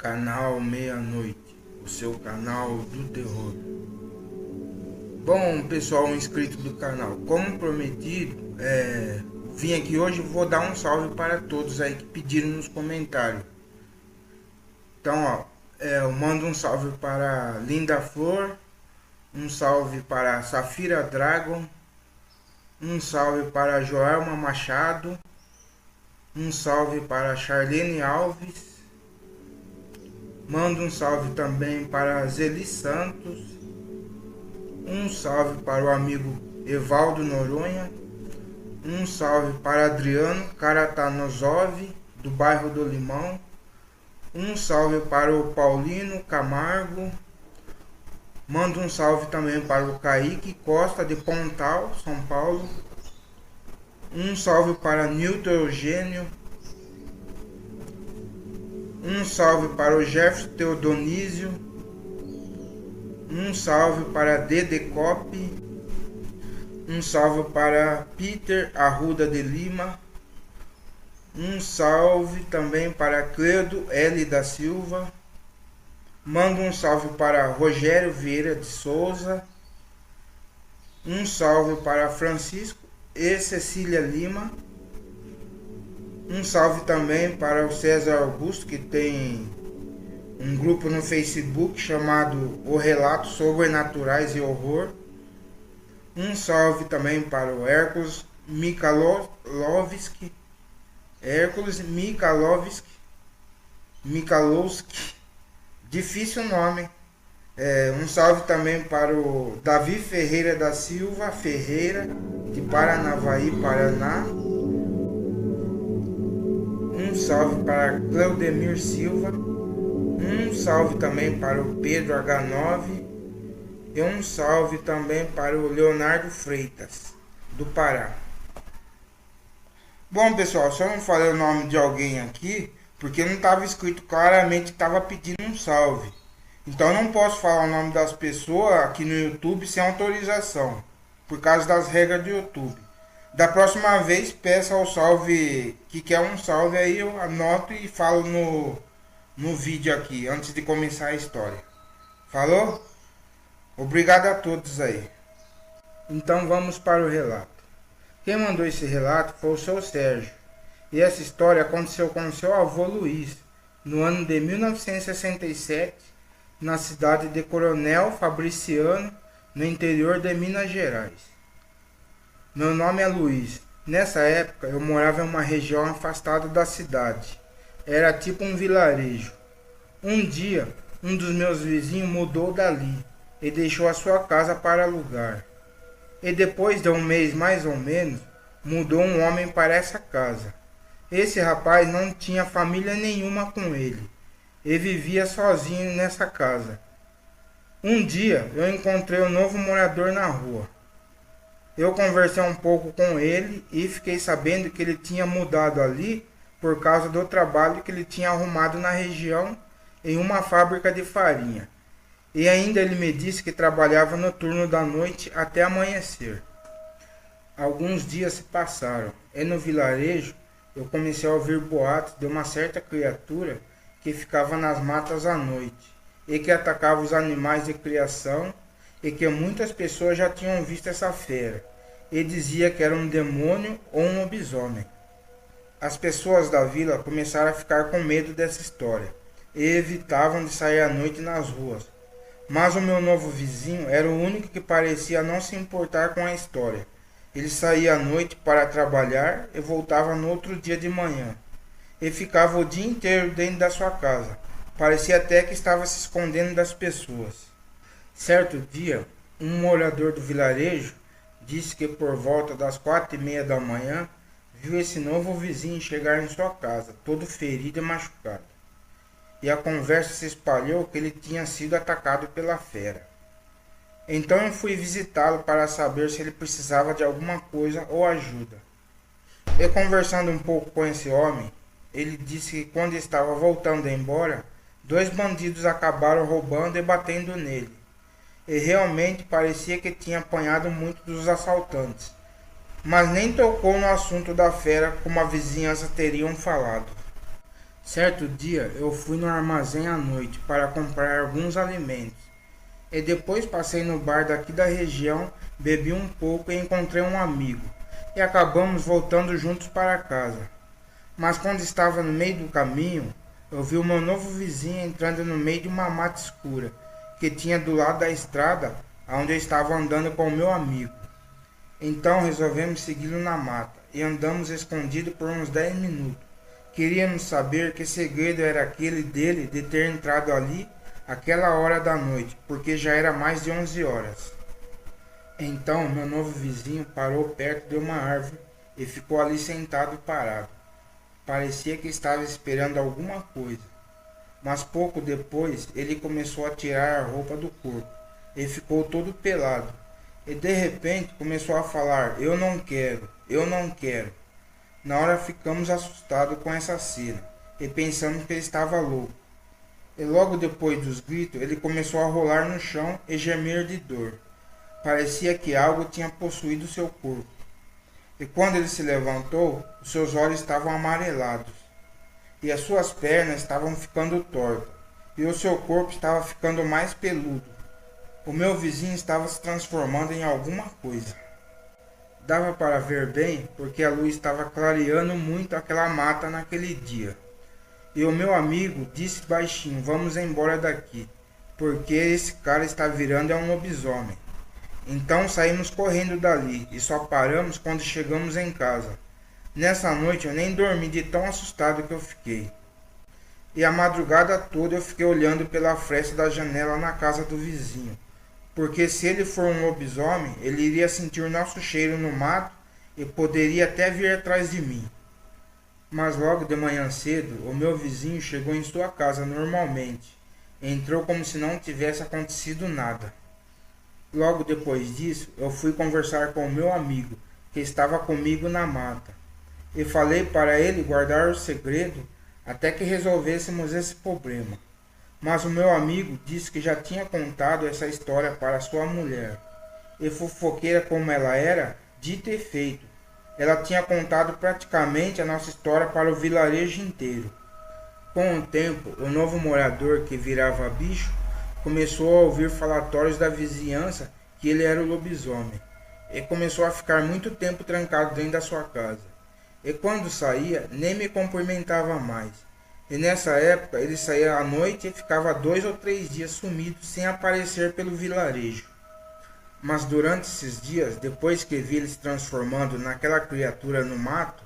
Canal Meia-Noite, o seu canal do terror. Bom, pessoal inscrito do canal, como prometido, vim aqui hoje e vou dar um salve para todos aí que pediram nos comentários. Então, eu mando um salve para Linda Flor, um salve para Safira Dragon, um salve para Joelma Machado, um salve para Charlene Alves. Mando um salve também para Zeli Santos, um salve para o amigo Evaldo Noronha, um salve para Adriano Karatanozov, do bairro do Limão, um salve para o Paulino Camargo, mando um salve também para o Kaique Costa, de Pontal, São Paulo, um salve para Nilton Eugênio, um salve para o Jefferson Teodonísio, um salve para Dede Cop, um salve para Peter Arruda de Lima, um salve também para Cledo L. da Silva, mando um salve para Rogério Vieira de Souza, um salve para Francisco e Cecília Lima, um salve também para o César Augusto, que tem um grupo no Facebook chamado O Relatos Sobrenaturais e Horror. Um salve também para o Hércules Mikalovski. Difícil nome. Um salve também para o Davi Ferreira da Silva Ferreira, de Paranavaí, Paraná. Um salve para Cleudemir Silva, um salve também para o Pedro H9 e um salve também para o Leonardo Freitas, do Pará. Bom, pessoal, só não falei o nome de alguém aqui porque não estava escrito claramente que estava pedindo um salve. Então eu não posso falar o nome das pessoas aqui no YouTube sem autorização, por causa das regras do YouTube. Da próxima vez, peça o salve, que quer um salve, aí eu anoto e falo no vídeo aqui, antes de começar a história. Falou? Obrigado a todos aí. Então vamos para o relato. Quem mandou esse relato foi o seu Sérgio. E essa história aconteceu com o seu avô Luiz, no ano de 1967, na cidade de Coronel Fabriciano, no interior de Minas Gerais. Meu nome é Luiz. Nessa época eu morava em uma região afastada da cidade. Era tipo um vilarejo. Um dia, um dos meus vizinhos mudou dali e deixou a sua casa para alugar. E depois de um mês mais ou menos, mudou um homem para essa casa. Esse rapaz não tinha família nenhuma com ele e vivia sozinho nessa casa. Um dia eu encontrei um novo morador na rua. Eu conversei um pouco com ele e fiquei sabendo que ele tinha mudado ali por causa do trabalho que ele tinha arrumado na região em uma fábrica de farinha. E ainda ele me disse que trabalhava no turno da noite até amanhecer. Alguns dias se passaram e no vilarejo eu comecei a ouvir boatos de uma certa criatura que ficava nas matas à noite e que atacava os animais de criação, e que muitas pessoas já tinham visto essa fera e dizia que era um demônio ou um lobisomem. As pessoas da vila começaram a ficar com medo dessa história e evitavam de sair à noite nas ruas. Mas o meu novo vizinho era o único que parecia não se importar com a história. Ele saía à noite para trabalhar e voltava no outro dia de manhã. E ficava o dia inteiro dentro da sua casa. Parecia até que estava se escondendo das pessoas. Certo dia, um morador do vilarejo disse que por volta das 4:30 da manhã viu esse novo vizinho chegar em sua casa, todo ferido e machucado. E a conversa se espalhou que ele tinha sido atacado pela fera. Então eu fui visitá-lo para saber se ele precisava de alguma coisa ou ajuda. E conversando um pouco com esse homem, ele disse que quando estava voltando embora, 2 bandidos acabaram roubando e batendo nele. E realmente parecia que tinha apanhado muito dos assaltantes, mas nem tocou no assunto da fera como a vizinhança teriam falado. Certo dia eu fui no armazém à noite para comprar alguns alimentos e depois passei no bar daqui da região, bebi um pouco e encontrei um amigo e acabamos voltando juntos para casa. Mas quando estava no meio do caminho, eu vi o meu novo vizinho entrando no meio de uma mata escura que tinha do lado da estrada onde eu estava andando com o meu amigo. Então resolvemos segui-lo na mata e andamos escondido por uns 10 minutos. Queríamos saber que segredo era aquele dele de ter entrado ali aquela hora da noite, porque já era mais de 11 horas. Então meu novo vizinho parou perto de uma árvore e ficou ali sentado parado. Parecia que estava esperando alguma coisa. Mas pouco depois ele começou a tirar a roupa do corpo e ficou todo pelado. E de repente começou a falar: "Eu não quero, eu não quero." Na hora ficamos assustados com essa cena e pensamos que ele estava louco. E logo depois dos gritos ele começou a rolar no chão e gemer de dor. Parecia que algo tinha possuído seu corpo. E quando ele se levantou, os seus olhos estavam amarelados e as suas pernas estavam ficando tortas e o seu corpo estava ficando mais peludo. O meu vizinho estava se transformando em alguma coisa. Dava para ver bem porque a luz estava clareando muito aquela mata naquele dia. E o meu amigo disse baixinho: "Vamos embora daqui, porque esse cara está virando um lobisomem." Então saímos correndo dali e só paramos quando chegamos em casa. Nessa noite eu nem dormi de tão assustado que eu fiquei. E a madrugada toda eu fiquei olhando pela fresta da janela na casa do vizinho, porque se ele for um lobisomem, ele iria sentir nosso cheiro no mato e poderia até vir atrás de mim. Mas logo de manhã cedo, o meu vizinho chegou em sua casa normalmente. Entrou como se não tivesse acontecido nada. Logo depois disso, eu fui conversar com o meu amigo, que estava comigo na mata, e falei para ele guardar o segredo até que resolvêssemos esse problema. Mas o meu amigo disse que já tinha contado essa história para sua mulher, e fofoqueira como ela era, dito e feito, ela tinha contado praticamente a nossa história para o vilarejo inteiro. Com o tempo, o novo morador, que virava bicho, começou a ouvir falatórios da vizinhança que ele era o lobisomem, e começou a ficar muito tempo trancado dentro da sua casa. E quando saía, nem me cumprimentava mais. E nessa época ele saía à noite e ficava 2 ou 3 dias sumido sem aparecer pelo vilarejo. Mas durante esses dias, depois que vi ele se transformando naquela criatura no mato,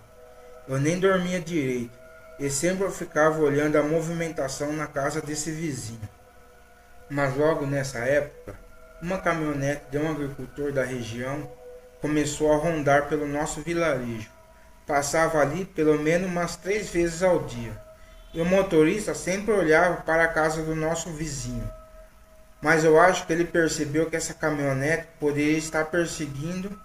eu nem dormia direito, e sempre eu ficava olhando a movimentação na casa desse vizinho. Mas logo nessa época, uma caminhonete de um agricultor da região começou a rondar pelo nosso vilarejo. Passava ali pelo menos umas 3 vezes ao dia. E o motorista sempre olhava para a casa do nosso vizinho. Mas eu acho que ele percebeu que essa caminhonete poderia estar perseguindo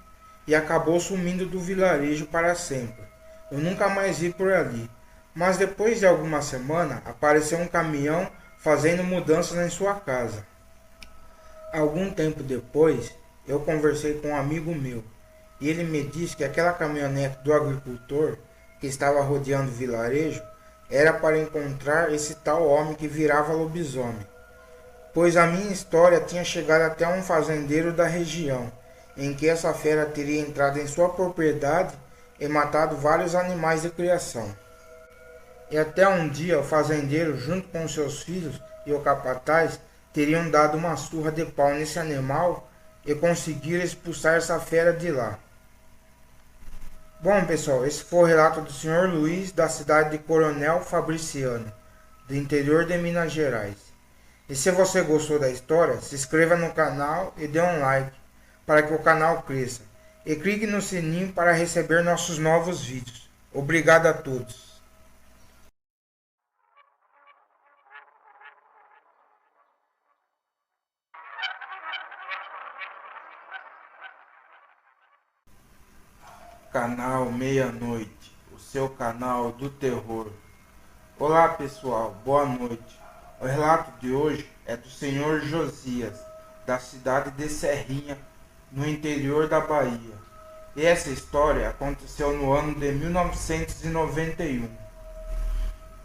e acabou sumindo do vilarejo para sempre. Eu nunca mais vi por ali. Mas depois de algumas semanas, apareceu um caminhão fazendo mudanças em sua casa. Algum tempo depois, eu conversei com um amigo meu, e ele me disse que aquela caminhonete do agricultor, que estava rodeando o vilarejo, era para encontrar esse tal homem que virava lobisomem. Pois a minha história tinha chegado até um fazendeiro da região, em que essa fera teria entrado em sua propriedade e matado vários animais de criação. E até um dia o fazendeiro, junto com seus filhos e o capataz, teriam dado uma surra de pau nesse animal e conseguiram expulsar essa fera de lá. Bom, pessoal, esse foi o relato do Sr. Luiz, da cidade de Coronel Fabriciano, do interior de Minas Gerais. E se você gostou da história, se inscreva no canal e dê um like para que o canal cresça. E clique no sininho para receber nossos novos vídeos. Obrigado a todos. Canal Meia-Noite, o seu canal do terror. Olá pessoal, boa noite. O relato de hoje é do Senhor Josias, da cidade de Serrinha, no interior da Bahia. E essa história aconteceu no ano de 1991.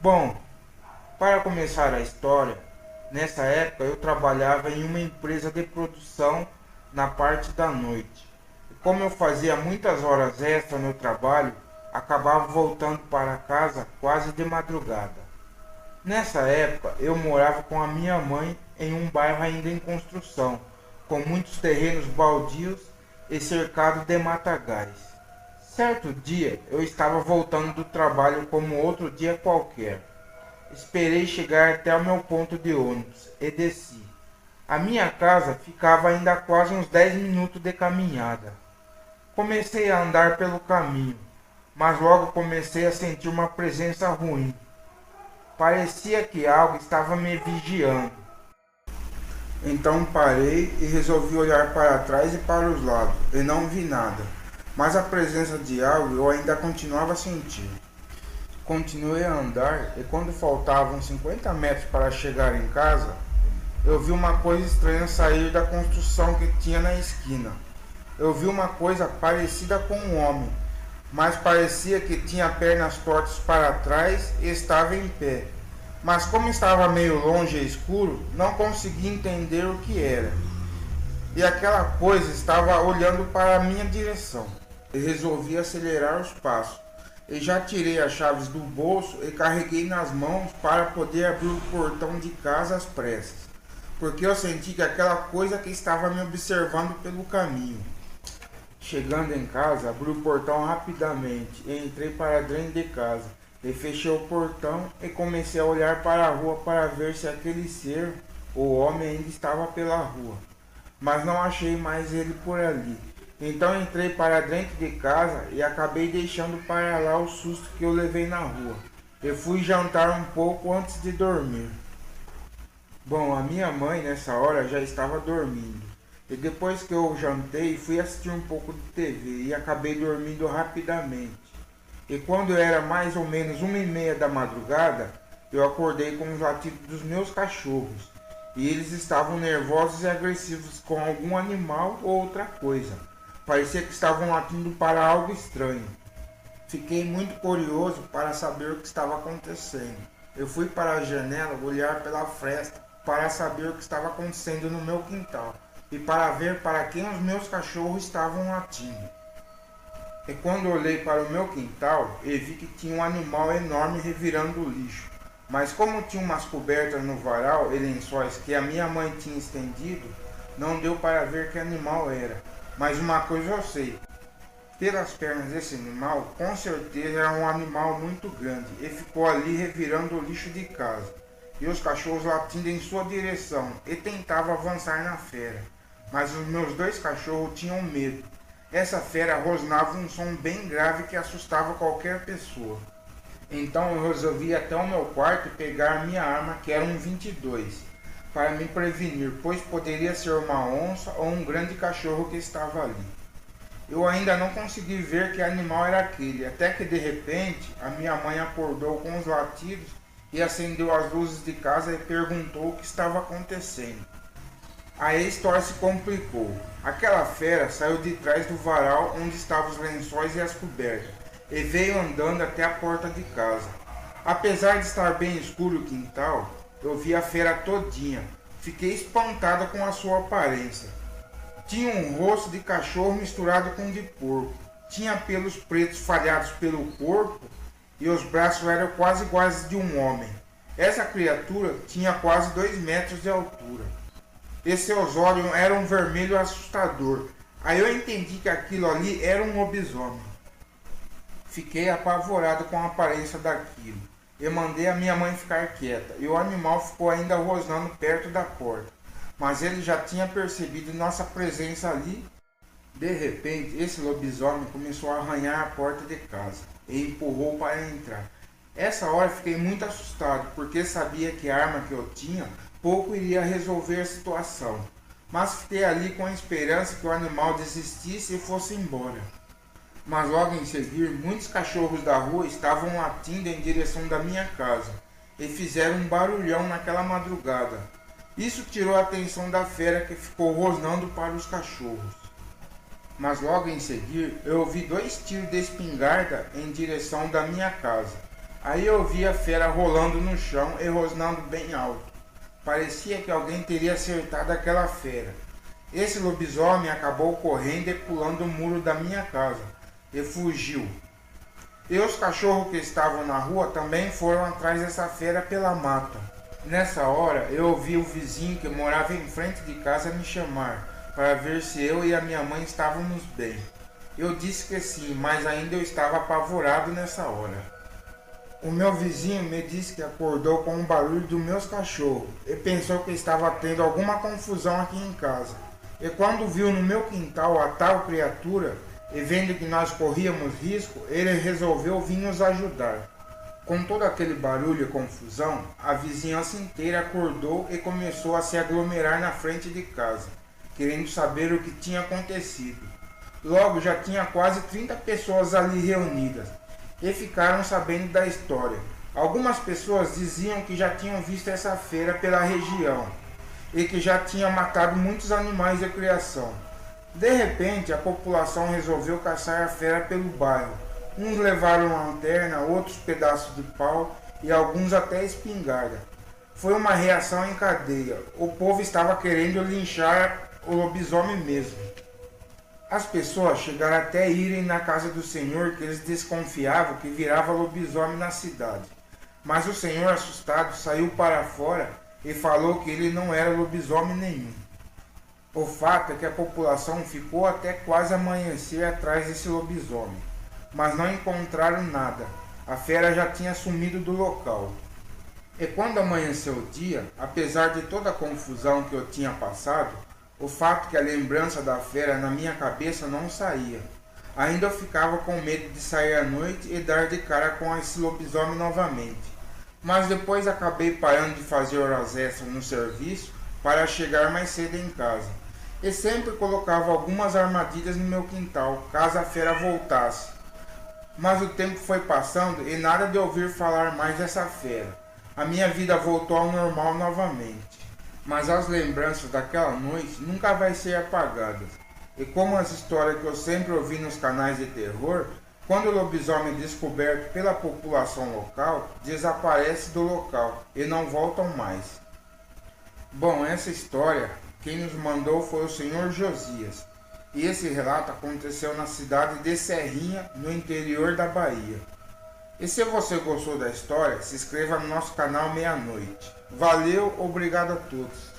Bom, para começar a história, nessa época eu trabalhava em uma empresa de produção na parte da noite. E como eu fazia muitas horas extras no trabalho, acabava voltando para casa quase de madrugada. Nessa época eu morava com a minha mãe em um bairro ainda em construção, com muitos terrenos baldios e cercado de matagais. Certo dia eu estava voltando do trabalho como outro dia qualquer. Esperei chegar até o meu ponto de ônibus e desci. A minha casa ficava ainda a quase uns 10 minutos de caminhada. Comecei a andar pelo caminho, mas logo comecei a sentir uma presença ruim. Parecia que algo estava me vigiando. Então parei e resolvi olhar para trás e para os lados, e não vi nada. Mas a presença de algo eu ainda continuava a sentir. Continuei a andar e quando faltavam 50 metros para chegar em casa, eu vi uma coisa estranha sair da construção que tinha na esquina. Eu vi uma coisa parecida com um homem, mas parecia que tinha pernas tortas para trás e estava em pé. Mas como estava meio longe e escuro, não consegui entender o que era. E aquela coisa estava olhando para a minha direção. E resolvi acelerar os passos. E já tirei as chaves do bolso e carreguei nas mãos para poder abrir o portão de casa às pressas. Porque eu senti que aquela coisa que estava me observando pelo caminho. Chegando em casa, abri o portão rapidamente e entrei para dentro de casa. E fechei o portão e comecei a olhar para a rua para ver se aquele ser, o homem, ainda estava pela rua. Mas não achei mais ele por ali. Então entrei para dentro de casa e acabei deixando para lá o susto que eu levei na rua. E fui jantar um pouco antes de dormir. Bom, a minha mãe nessa hora já estava dormindo. E depois que eu jantei, fui assistir um pouco de TV e acabei dormindo rapidamente. E quando era mais ou menos 1h30 da madrugada, eu acordei com os latidos dos meus cachorros. E eles estavam nervosos e agressivos com algum animal ou outra coisa. Parecia que estavam latindo para algo estranho. Fiquei muito curioso para saber o que estava acontecendo. Eu fui para a janela olhar pela fresta para saber o que estava acontecendo no meu quintal e para ver para quem os meus cachorros estavam latindo. E quando olhei para o meu quintal, eu vi que tinha um animal enorme revirando o lixo. Mas como tinha umas cobertas no varal e lençóis que a minha mãe tinha estendido, não deu para ver que animal era. Mas uma coisa eu sei, pelas pernas desse animal, com certeza era um animal muito grande e ficou ali revirando o lixo de casa. E os cachorros latindo em sua direção e tentavam avançar na fera. Mas os meus dois cachorros tinham medo. Essa fera rosnava um som bem grave que assustava qualquer pessoa. Então eu resolvi ir até o meu quarto e pegar a minha arma, que era um 22, para me prevenir, pois poderia ser uma onça ou um grande cachorro que estava ali. Eu ainda não consegui ver que animal era aquele, até que de repente a minha mãe acordou com os latidos e acendeu as luzes de casa e perguntou o que estava acontecendo. Aí a história se complicou. Aquela fera saiu de trás do varal onde estavam os lençóis e as cobertas e veio andando até a porta de casa. Apesar de estar bem escuro o quintal, eu vi a fera todinha. Fiquei espantada com a sua aparência. Tinha um rosto de cachorro misturado com de porco. Tinha pelos pretos falhados pelo corpo e os braços eram quase iguais de um homem. Essa criatura tinha quase 2 metros de altura. E seus olhos eram vermelho assustador. Aí eu entendi que aquilo ali era um lobisomem. Fiquei apavorado com a aparência daquilo. E mandei a minha mãe ficar quieta. E o animal ficou ainda rosnando perto da porta. Mas ele já tinha percebido nossa presença ali. De repente, esse lobisomem começou a arranhar a porta de casa e empurrou para entrar. Essa hora fiquei muito assustado, porque sabia que a arma que eu tinha pouco iria resolver a situação. Mas fiquei ali com a esperança que o animal desistisse e fosse embora. Mas logo em seguida, muitos cachorros da rua estavam latindo em direção da minha casa e fizeram um barulhão naquela madrugada. Isso tirou a atenção da fera que ficou rosnando para os cachorros. Mas logo em seguida, eu ouvi 2 tiros de espingarda em direção da minha casa. Aí eu vi a fera rolando no chão e rosnando bem alto. Parecia que alguém teria acertado aquela fera. Esse lobisomem acabou correndo e pulando o muro da minha casa e fugiu. E os cachorros que estavam na rua também foram atrás dessa fera pela mata. Nessa hora eu ouvi o vizinho que morava em frente de casa me chamar para ver se eu e a minha mãe estávamos bem. Eu disse que sim, mas ainda eu estava apavorado nessa hora. O meu vizinho me disse que acordou com o barulho dos meus cachorros e pensou que estava tendo alguma confusão aqui em casa. E quando viu no meu quintal a tal criatura e vendo que nós corríamos risco, ele resolveu vir nos ajudar. Com todo aquele barulho e confusão, a vizinhança inteira acordou e começou a se aglomerar na frente de casa, querendo saber o que tinha acontecido. Logo já tinha quase 30 pessoas ali reunidas e ficaram sabendo da história. Algumas pessoas diziam que já tinham visto essa fera pela região e que já tinha matado muitos animais de criação. De repente, a população resolveu caçar a fera pelo bairro. Uns levaram lanterna, outros pedaços de pau e alguns até espingarda. Foi uma reação em cadeia. O povo estava querendo linchar o lobisomem mesmo. As pessoas chegaram até irem na casa do Senhor, que eles desconfiavam que virava lobisomem na cidade. Mas o Senhor, assustado, saiu para fora e falou que ele não era lobisomem nenhum. O fato é que a população ficou até quase amanhecer atrás desse lobisomem, mas não encontraram nada. A fera já tinha sumido do local. E quando amanheceu o dia, apesar de toda a confusão que eu tinha passado, o fato que a lembrança da fera na minha cabeça não saía. Ainda eu ficava com medo de sair à noite e dar de cara com esse lobisomem novamente. Mas depois acabei parando de fazer horas extras no serviço para chegar mais cedo em casa. E sempre colocava algumas armadilhas no meu quintal, caso a fera voltasse. Mas o tempo foi passando e nada de ouvir falar mais dessa fera. A minha vida voltou ao normal novamente. Mas as lembranças daquela noite nunca vai ser apagadas. E como as histórias que eu sempre ouvi nos canais de terror, quando o lobisomem é descoberto pela população local, desaparece do local e não voltam mais. Bom, essa história, quem nos mandou foi o senhor Josias. E esse relato aconteceu na cidade de Serrinha, no interior da Bahia. E se você gostou da história, se inscreva no nosso canal Meia-Noite. Valeu, obrigado a todos.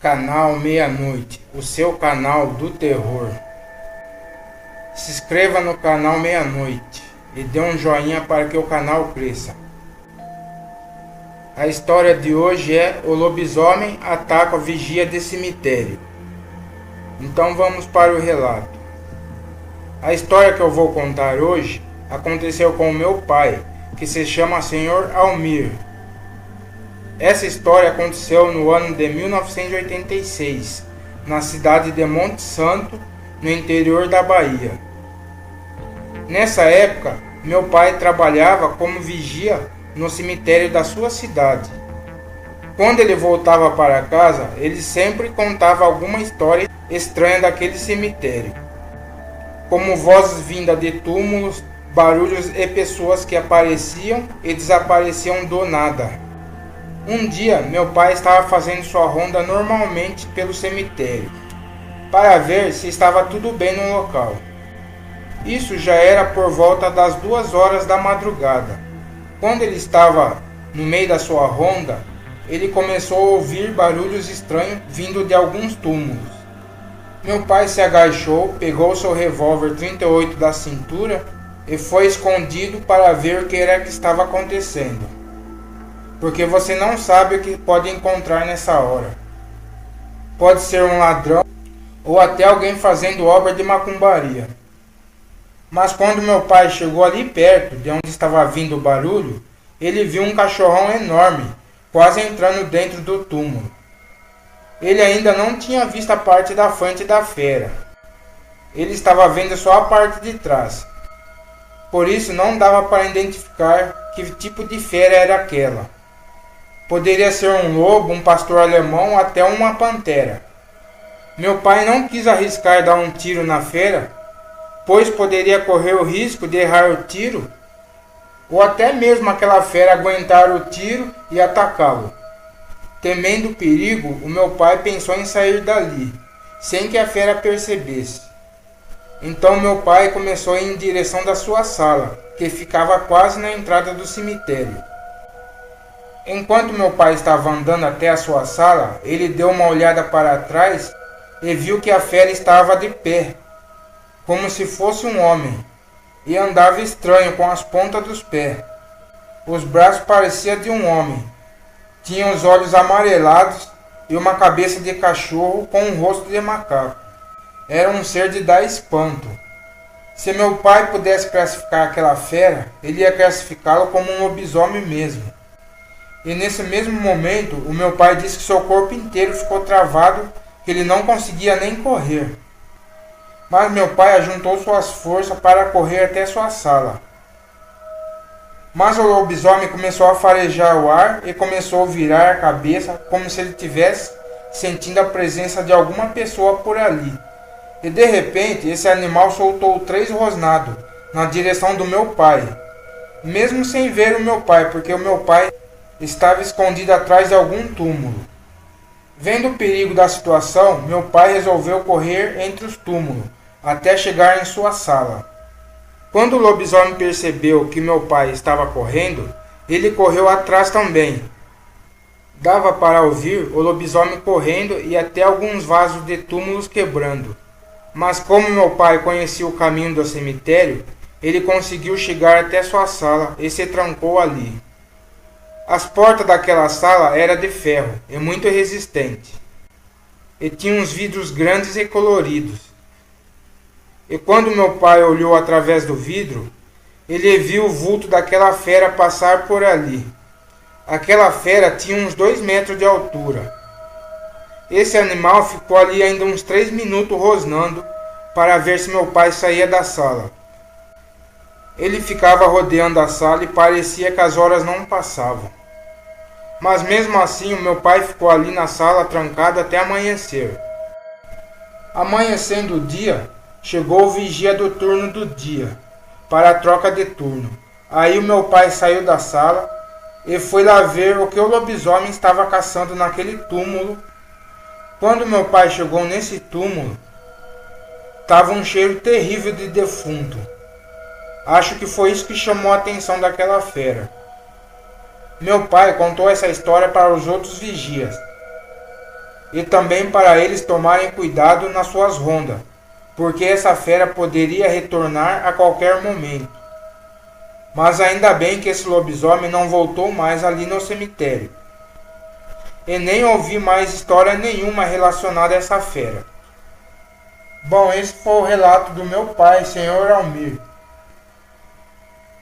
Canal Meia-Noite, o seu canal do terror. Se inscreva no canal Meia-Noite e dê um joinha para que o canal cresça. A história de hoje é: o lobisomem ataca a vigia de cemitério. Então vamos para o relato. A história que eu vou contar hoje aconteceu com o meu pai, que se chama Senhor Almir. Essa história aconteceu no ano de 1986, na cidade de Monte Santo, no interior da Bahia. Nessa época, meu pai trabalhava como vigia no cemitério da sua cidade. Quando ele voltava para casa, ele sempre contava alguma história estranha daquele cemitério, como vozes vindas de túmulos, barulhos e pessoas que apareciam e desapareciam do nada. Um dia, meu pai estava fazendo sua ronda normalmente pelo cemitério, para ver se estava tudo bem no local. Isso já era por volta das 2 horas da madrugada. Quando ele estava no meio da sua ronda, ele começou a ouvir barulhos estranhos vindo de alguns túmulos. Meu pai se agachou, pegou seu revólver 38 da cintura e foi escondido para ver o que era que estava acontecendo. Porque você não sabe o que pode encontrar nessa hora. Pode ser um ladrão ou até alguém fazendo obra de macumbaria. Mas quando meu pai chegou ali perto de onde estava vindo o barulho, ele viu um cachorrão enorme, quase entrando dentro do túmulo. Ele ainda não tinha visto a parte da frente da fera. ele estava vendo só a parte de trás. Por isso não dava para identificar que tipo de fera era aquela. Poderia ser um lobo, um pastor alemão ou até uma pantera. Meu pai não quis arriscar dar um tiro na fera, pois poderia correr o risco de errar o tiro, ou até mesmo aquela fera aguentar o tiro e atacá-lo. Temendo o perigo, o meu pai pensou em sair dali, sem que a fera percebesse. Então meu pai começou a ir em direção da sua sala, que ficava quase na entrada do cemitério. Enquanto meu pai estava andando até a sua sala, ele deu uma olhada para trás e viu que a fera estava de pé, como se fosse um homem, e andava estranho com as pontas dos pés. Os braços pareciam de um homem, tinha os olhos amarelados e uma cabeça de cachorro com um rosto de macaco. Era um ser de dar espanto. Se meu pai pudesse classificar aquela fera, ele ia classificá-lo como um lobisomem mesmo. E nesse mesmo momento, o meu pai disse que seu corpo inteiro ficou travado, que ele não conseguia nem correr. Mas meu pai ajuntou suas forças para correr até sua sala. Mas o lobisomem começou a farejar o ar e começou a virar a cabeça como se ele estivesse sentindo a presença de alguma pessoa por ali. E de repente, esse animal soltou 3 rosnados na direção do meu pai, mesmo sem ver o meu pai, porque o meu pai estava escondido atrás de algum túmulo. Vendo o perigo da situação, meu pai resolveu correr entre os túmulos, até chegar em sua sala. Quando o lobisomem percebeu que meu pai estava correndo, ele correu atrás também. Dava para ouvir o lobisomem correndo e até alguns vasos de túmulos quebrando. Mas como meu pai conhecia o caminho do cemitério, ele conseguiu chegar até sua sala e se trancou ali. As portas daquela sala eram de ferro e muito resistente, e tinha uns vidros grandes e coloridos. E quando meu pai olhou através do vidro, ele viu o vulto daquela fera passar por ali. Aquela fera tinha uns 2 metros de altura. Esse animal ficou ali ainda uns 3 minutos rosnando para ver se meu pai saía da sala. Ele ficava rodeando a sala e parecia que as horas não passavam. Mas mesmo assim o meu pai ficou ali na sala trancado até amanhecer. Amanhecendo o dia, chegou o vigia do turno do dia, para a troca de turno. Aí o meu pai saiu da sala e foi lá ver o que o lobisomem estava caçando naquele túmulo. Quando meu pai chegou nesse túmulo, estava um cheiro terrível de defunto. Acho que foi isso que chamou a atenção daquela fera. Meu pai contou essa história para os outros vigias, e também para eles tomarem cuidado nas suas rondas, porque essa fera poderia retornar a qualquer momento. Mas ainda bem que esse lobisomem não voltou mais ali no cemitério. E nem ouvi mais história nenhuma relacionada a essa fera. Bom, esse foi o relato do meu pai, Senhor Almir.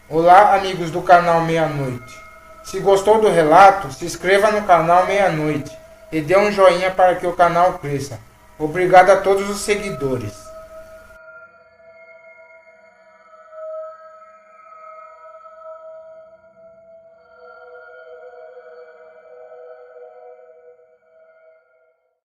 Olá, amigos do canal Meia-Noite. Se gostou do relato, se inscreva no canal Meia-Noite e dê um joinha para que o canal cresça. Obrigado a todos os seguidores.